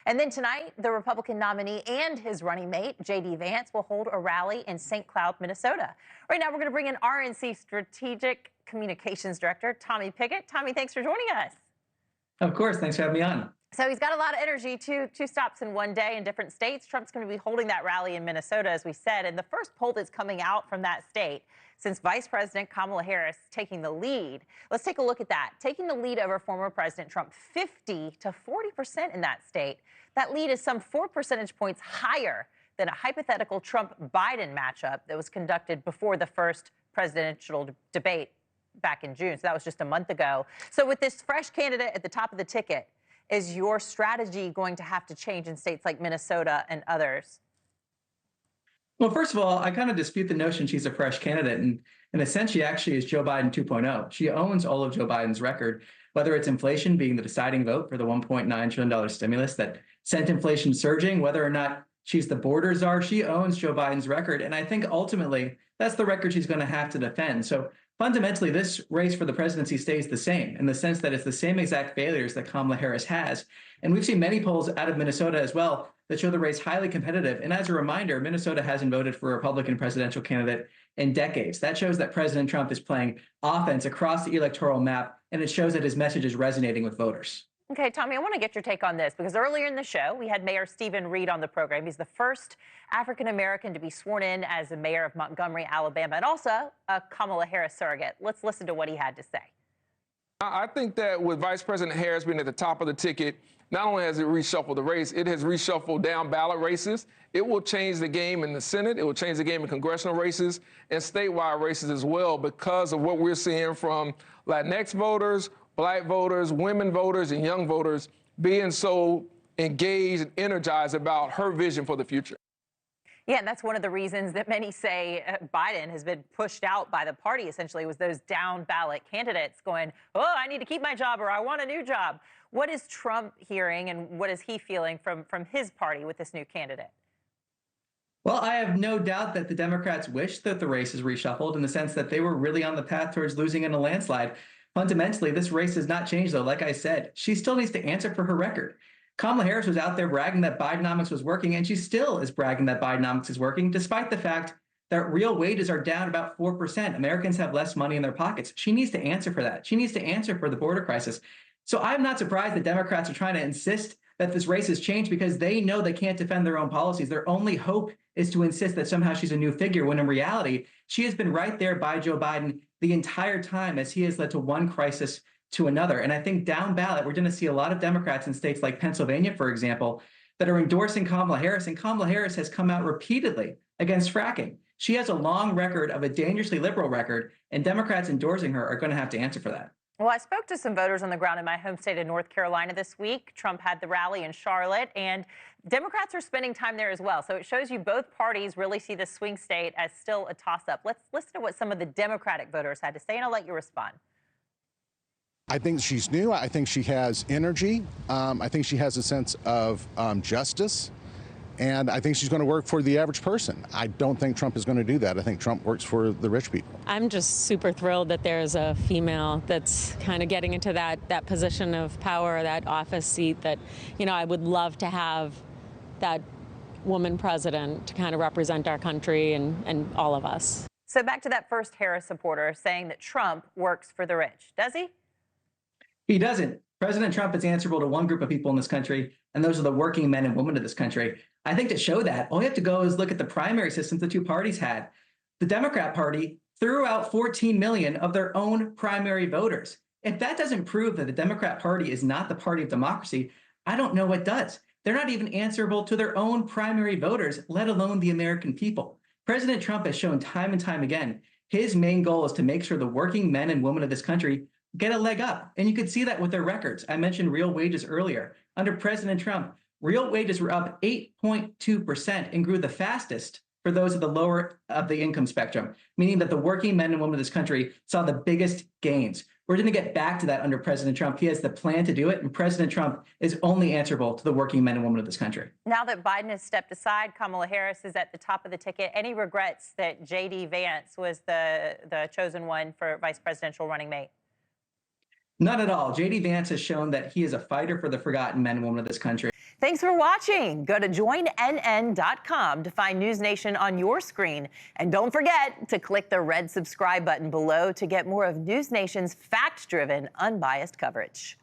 And then tonight, the Republican nominee and his running mate, J.D. Vance, will hold a rally in St. Cloud, Minnesota. Right now, we're going to bring in RNC Strategic Communications Director, Tommy Pigott. Tommy, thanks for joining us. Of course. Thanks for having me on. So he's got a lot of energy, two stops in one day in different states. Trump's going to be holding that rally in Minnesota, as we said. And the first poll that's coming out from that state since Vice President Kamala Harris taking the lead. Let's take a look at that. Taking the lead over former President Trump, 50 to 40% in that state. That lead is some 4 percentage points higher than a hypothetical Trump-Biden matchup that was conducted before the first presidential debate back in June. So that was just a month ago. So with this fresh candidate at the top of the ticket, is your strategy going to have to change in states like Minnesota and others? Well, first of all, I kind of dispute the notion she's a fresh candidate. And in a sense, she actually is Joe Biden 2.0. She owns all of Joe Biden's record, whether it's inflation being the deciding vote for the $1.9 trillion stimulus that sent inflation surging, whether or not she's the border czar, she owns Joe Biden's record. And I think ultimately that's the record she's going to have to defend. So fundamentally, this race for the presidency stays the same in the sense that it's the same exact failures that Kamala Harris has. And we've seen many polls out of Minnesota as well that show the race highly competitive. And as a reminder, Minnesota hasn't voted for a Republican presidential candidate in decades. That shows that President Trump is playing offense across the electoral map, and it shows that his message is resonating with voters. Okay, Tommy, I want to get your take on this because earlier in the show, we had Mayor Stephen Reed on the program. He's the first African-American to be sworn in as the mayor of Montgomery, Alabama, and also a Kamala Harris surrogate. Let's listen to what he had to say. I think that with Vice President Harris being at the top of the ticket, not only has it reshuffled the race, it has reshuffled down ballot races. It will change the game in the Senate. It will change the game in congressional races and statewide races as well because of what we're seeing from Latinx voters, Black voters, women voters, and young voters being so engaged and energized about her vision for the future. Yeah, and that's one of the reasons that many say Biden has been pushed out by the party, essentially, was those down ballot candidates going, oh, I need to keep my job or I want a new job. What is Trump hearing and what is he feeling from his party with this new candidate? Well, I have no doubt that the Democrats wish that the race is reshuffled in the sense that they were really on the path towards losing in a landslide. Fundamentally, this race has not changed, though. Like I said, she still needs to answer for her record. Kamala Harris was out there bragging that Bidenomics was working, and she still is bragging that Bidenomics is working, despite the fact that real wages are down about 4%. Americans have less money in their pockets. She needs to answer for that. She needs to answer for the border crisis. So I'm not surprised that Democrats are trying to insist that this race has changed because they know they can't defend their own policies. Their only hope is to insist that somehow she's a new figure, when in reality, she has been right there by Joe Biden the entire time as he has led to one crisis to another. And I think down ballot, we're going to see a lot of Democrats in states like Pennsylvania, for example, that are endorsing Kamala Harris. And Kamala Harris has come out repeatedly against fracking. She has a long record of a dangerously liberal record, and Democrats endorsing her are going to have to answer for that. Well, I spoke to some voters on the ground in my home state of North Carolina this week. Trump had the rally in Charlotte, and Democrats are spending time there as well. So it shows you both parties really see the swing state as still a toss-up. Let's listen to what some of the Democratic voters had to say, and I'll let you respond. I think she's new. I think she has energy. I think she has a sense of justice. And I think she's going to work for the average person. I don't think Trump is going to do that. I think Trump works for the rich people. I'm just super thrilled that there's a female that's kind of getting into that position of power, that office seat that, you know, I would love to have that woman president to kind of represent our country and all of us. So back to that first Harris supporter saying that Trump works for the rich. Does he? He doesn't. President Trump is answerable to one group of people in this country, and those are the working men and women of this country. I think to show that, all you have to go is look at the primary systems the two parties had. The Democrat Party threw out 14 million of their own primary voters. If that doesn't prove that the Democrat Party is not the party of democracy, I don't know what does. They're not even answerable to their own primary voters, let alone the American people. President Trump has shown time and time again, his main goal is to make sure the working men and women of this country get a leg up. And you could see that with their records. I mentioned real wages earlier. Under President Trump, real wages were up 8.2% and grew the fastest for those at the lower of the income spectrum, meaning that the working men and women of this country saw the biggest gains. We're going to get back to that under President Trump. He has the plan to do it, and President Trump is only answerable to the working men and women of this country. Now that Biden has stepped aside, Kamala Harris is at the top of the ticket. Any regrets that J.D. Vance was the chosen one for vice presidential running mate? Not at all. J.D. Vance has shown that he is a fighter for the forgotten men and women of this country. Thanks for watching. Go to joinnn.com to find News Nation on your screen. And don't forget to click the red subscribe button below to get more of News Nation's fact-driven, unbiased coverage.